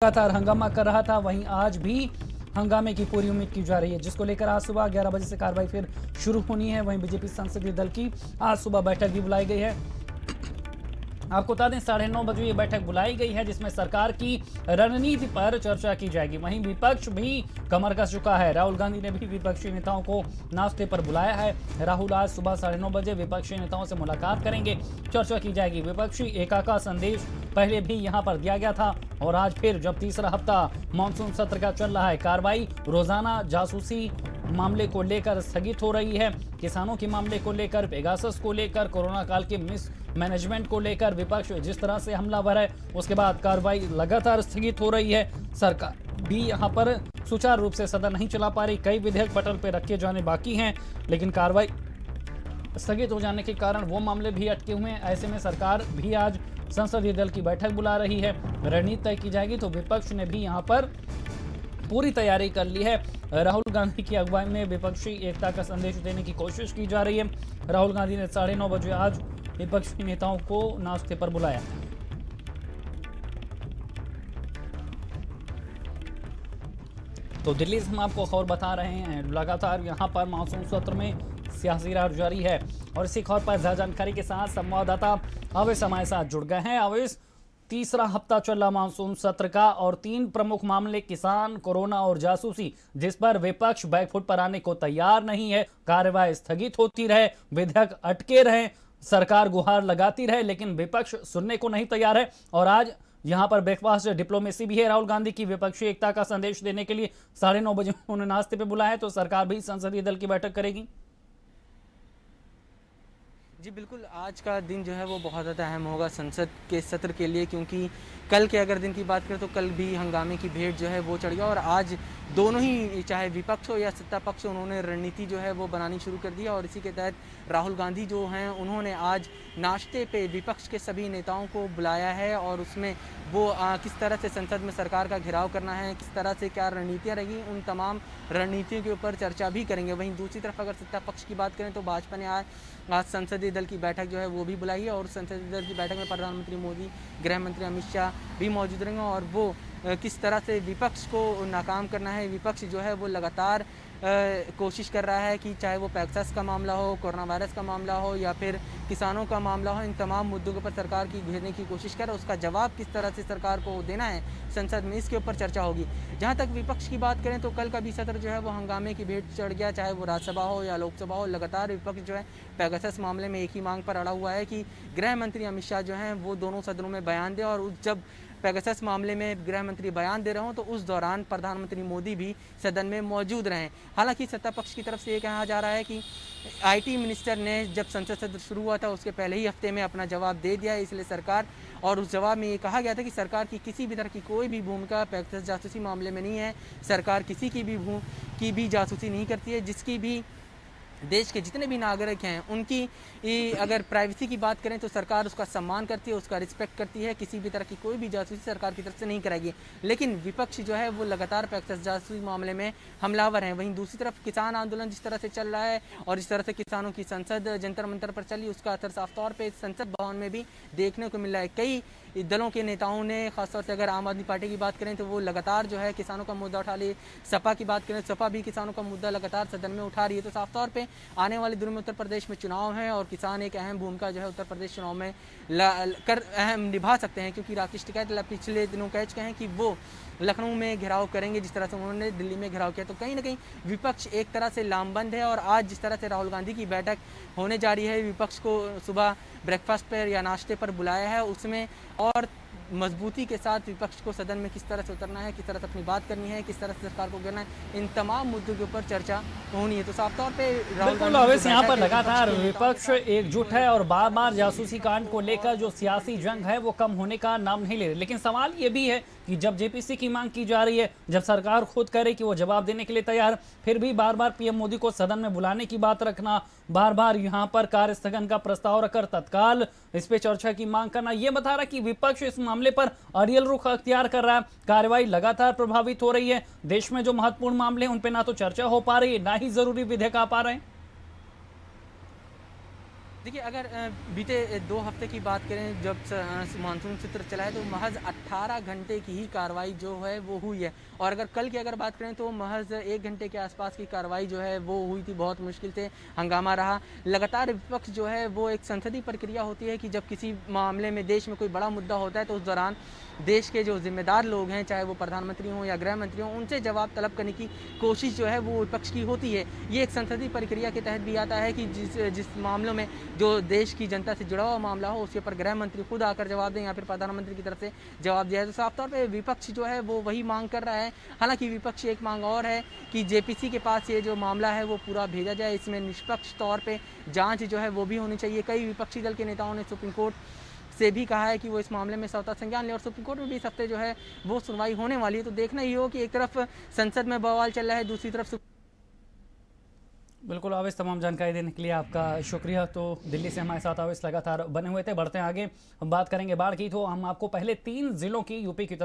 लगातार हंगामा कर रहा था, वहीं आज भी हंगामे की पूरी उम्मीद की जा रही है, जिसको लेकर आज सुबह 11 बजे से कार्रवाई फिर शुरू होनी है। वहीं बीजेपी संसदीय दल की आज सुबह बैठक भी बुलाई गई है। आपको बता दें 9:30 बजे ये बैठक बुलाई गई है, जिसमें सरकार की रणनीति पर चर्चा की जाएगी। वहीं विपक्ष भी कमर कस चुका है। राहुल गांधी ने भी विपक्षी नेताओं को नाश्ते पर बुलाया है। राहुल आज सुबह 9:30 बजे विपक्षी नेताओं से मुलाकात करेंगे, चर्चा की जाएगी। विपक्षी एका का संदेश पहले भी यहां पर दिया गया था और आज फिर जब तीसरा हफ्ता मानसून सत्र का चल रहा है, कार्रवाई रोजाना जासूसी मामले को लेकर स्थगित हो रही है। किसानों के मामले को लेकर, पेगासस को लेकर, कोरोना काल के मिस मैनेजमेंट को लेकर विपक्ष जिस तरह से हमलावर है, उसके बाद कार्रवाई लगातार स्थगित हो रही है। सरकार भी यहां पर सुचारू रूप से सदन नहीं चला पा रही। कई विधेयक पटल पर रखे जाने बाकी हैं, लेकिन कार्रवाई स्थगित हो जाने के कारण वो मामले भी अटके हुए हैं। ऐसे में सरकार भी आज संसदीय दल की बैठक बुला रही है, रणनीति तय की जाएगी। तो विपक्ष ने भी यहाँ पर पूरी तैयारी कर ली है। राहुल गांधी की अगुवाई में विपक्षी एकता का संदेश देने की कोशिश की जा रही है। राहुल गांधी ने 9:30 बजे आज विपक्षी नेताओं को नाश्ते पर बुलाया। तो दिल्ली से हम आपको खबर बता रहे हैं, लगातार यहां पर मानसून सत्र में सियासी रार जारी है और इसी खबर पर ज्यादा जानकारी के साथ संवाददाता अवेश हमारे साथ जुड़ गए हैं। अवेश, तीसरा हफ्ता चल रहा मानसून सत्र का और 3 प्रमुख मामले किसान, कोरोना और जासूसी, जिस पर विपक्ष बैकफुट पर आने को तैयार नहीं है। कार्यवाही स्थगित होती रहे, विधेयक अटके रहे, सरकार गुहार लगाती रहे, लेकिन विपक्ष सुनने को नहीं तैयार है। और आज यहां पर ब्रेकफास्ट डिप्लोमेसी भी है। राहुल गांधी की विपक्षी एकता का संदेश देने के लिए 9:30 बजे उन्होंने नाश्ते पे बुलाया है। तो सरकार भी संसदीय दल की बैठक करेगी। जी बिल्कुल, आज का दिन जो है वो बहुत ज़्यादा अहम होगा संसद के सत्र के लिए, क्योंकि कल के अगर दिन की बात करें तो कल भी हंगामे की भेंट जो है वो चढ़ गया और आज दोनों ही, चाहे विपक्ष हो या सत्ता पक्ष, उन्होंने रणनीति जो है वो बनानी शुरू कर दी है। और इसी के तहत राहुल गांधी जो हैं उन्होंने आज नाश्ते पे विपक्ष के सभी नेताओं को बुलाया है और उसमें वो किस तरह से संसद में सरकार का घेराव करना है, किस तरह से क्या रणनीतियाँ रहेंगी, उन तमाम रणनीतियों के ऊपर चर्चा भी करेंगे। वहीं दूसरी तरफ अगर सत्ता पक्ष की बात करें तो भाजपा ने आज संसदीय दल की बैठक जो है वो भी बुलाई है और संसदीय दल की बैठक में प्रधानमंत्री मोदी, गृह मंत्री अमित शाह भी मौजूद रहेंगे और वो किस तरह से विपक्ष को नाकाम करना है। विपक्ष जो है वो लगातार कोशिश कर रहा है कि चाहे वो पैक्सस का मामला हो, कोरोना वायरस का मामला हो या फिर किसानों का मामला हो, इन तमाम मुद्दों के ऊपर सरकार की घेरने की कोशिश कर, उसका जवाब किस तरह से सरकार को देना है संसद में, इसके ऊपर चर्चा होगी। जहां तक विपक्ष की बात करें तो कल का भी सत्र जो है वो हंगामे की भेंट चढ़ गया, चाहे वो राज्यसभा हो या लोकसभा हो। लगातार विपक्ष जो है पैगासस मामले में एक ही मांग पर अड़ा हुआ है कि गृह मंत्री अमित शाह जो हैं वो दोनों सदनों में बयान दें और जब पैगासस मामले में गृह मंत्री बयान दे रहे हों तो उस दौरान प्रधानमंत्री मोदी भी सदन में मौजूद रहें। हालांकि सत्ता पक्ष की तरफ से ये कहा जा रहा है कि आईटी मिनिस्टर ने जब संसद सत्र शुरू हुआ था उसके पहले ही हफ्ते में अपना जवाब दे दिया है, इसलिए सरकार, और उस जवाब में ये कहा गया था कि सरकार की किसी भी तरह की कोई भी भूमिका पैगासस जासूसी मामले में नहीं है। सरकार किसी की भी जासूसी नहीं करती है। जिसकी भी देश के जितने भी नागरिक हैं उनकी अगर प्राइवेसी की बात करें तो सरकार उसका सम्मान करती है, उसका रिस्पेक्ट करती है। किसी भी तरह की कोई भी जासूसी सरकार की तरफ से नहीं कराएगी। लेकिन विपक्ष जो है वो लगातार पैगासस जासूसी मामले में हमलावर हैं। वहीं दूसरी तरफ किसान आंदोलन जिस तरह से चल रहा है और जिस तरह से किसानों की संसद जंतर मंतर पर चली, उसका असर साफ तौर पर संसद भवन में भी देखने को मिल रहा है। कई दलों के नेताओं ने, खासतौर से अगर आम आदमी पार्टी की बात करें तो वो लगातार जो है किसानों का मुद्दा उठा ली। सपा की बात करें, सपा भी किसानों का मुद्दा लगातार सदन में उठा रही है। तो साफ तौर पे आने वाले दिनों में उत्तर प्रदेश में चुनाव है और किसान एक अहम भूमिका जो है उत्तर प्रदेश चुनाव में अहम निभा सकते हैं, क्योंकि राकेश टिकैत पिछले दिनों कह चुके हैं कि वो लखनऊ में घेराव करेंगे जिस तरह से उन्होंने दिल्ली में घेराव किया। तो कहीं ना कहीं विपक्ष एक तरह से लामबंद है और आज जिस तरह से राहुल गांधी की बैठक होने जा रही है, विपक्ष को सुबह ब्रेकफास्ट पर या नाश्ते पर बुलाया है, उसमें और मजबूती के साथ विपक्ष को सदन में किस तरह से उतरना है, किस तरह से अपनी बात करनी है, किस तरह से सरकार को घेरना है, इन तमाम मुद्दों के ऊपर चर्चा होनी है। तो साफ तौर पे बिल्कुल अवैध यहाँ पर लगातार विपक्ष एकजुट है और बार बार जासूसी कांड को लेकर जो सियासी जंग है वो कम होने का नाम नहीं ले रही। लेकिन सवाल ये भी है कि जब जेपीसी की मांग की जा रही है, जब सरकार खुद करे कि वो जवाब देने के लिए तैयार, फिर भी बार बार पीएम मोदी को सदन में बुलाने की बात रखना, बार बार यहाँ पर कार्य स्थगन का प्रस्ताव रखकर तत्काल इस पे चर्चा की मांग करना, ये बता रहा कि विपक्ष इस मामले पर अड़ियल रुख अख्तियार कर रहा है। कार्रवाई लगातार प्रभावित हो रही है। देश में जो महत्वपूर्ण मामले हैं उन पे ना तो चर्चा हो पा रही है, ना ही जरूरी विधेयक आ पा रहे हैं। देखिए, अगर बीते 2 हफ्ते की बात करें, जब मानसून सत्र चला है तो महज़ 18 घंटे की ही कार्रवाई जो है वो हुई है। और अगर कल की अगर बात करें तो महज़ 1 घंटे के आसपास की कार्रवाई जो है वो हुई थी। बहुत मुश्किल से हंगामा रहा। लगातार विपक्ष जो है वो एक संसदीय प्रक्रिया होती है कि जब किसी मामले में देश में कोई बड़ा मुद्दा होता है तो उस दौरान देश के जो ज़िम्मेदार लोग हैं, चाहे वो प्रधानमंत्री हों या गृह मंत्री हों, उनसे जवाब तलब करने की कोशिश जो है वो विपक्ष की होती है। ये एक संसदीय प्रक्रिया के तहत भी आता है कि जिस मामलों में जो देश की जनता से जुड़ा हुआ मामला हो, उसके ऊपर गृह मंत्री खुद आकर जवाब दें या फिर प्रधानमंत्री की तरफ से जवाब दिया जाए। तो साफ तौर पे विपक्ष जो है वो वही मांग कर रहा है। हालांकि विपक्ष की एक मांग और है कि जेपीसी के पास ये जो मामला है वो पूरा भेजा जाए, इसमें निष्पक्ष तौर पे जांच जो है वो भी होनी चाहिए। कई विपक्षी दल के नेताओं ने सुप्रीम कोर्ट से भी कहा है कि वो इस मामले में स्वतः संज्ञान ले, और सुप्रीम कोर्ट में भी इस हफ्ते जो है वो सुनवाई होने वाली है। तो देखना ही हो कि एक तरफ संसद में बवाल चल रहा है, दूसरी तरफ बिल्कुल आवेश, तमाम जानकारी देने के लिए आपका शुक्रिया। तो दिल्ली से हमारे साथ आवेश लगातार बने हुए थे। बढ़ते हैं आगे, हम बात करेंगे बाढ़ की। तो हम आपको पहले 3 जिलों की यूपी की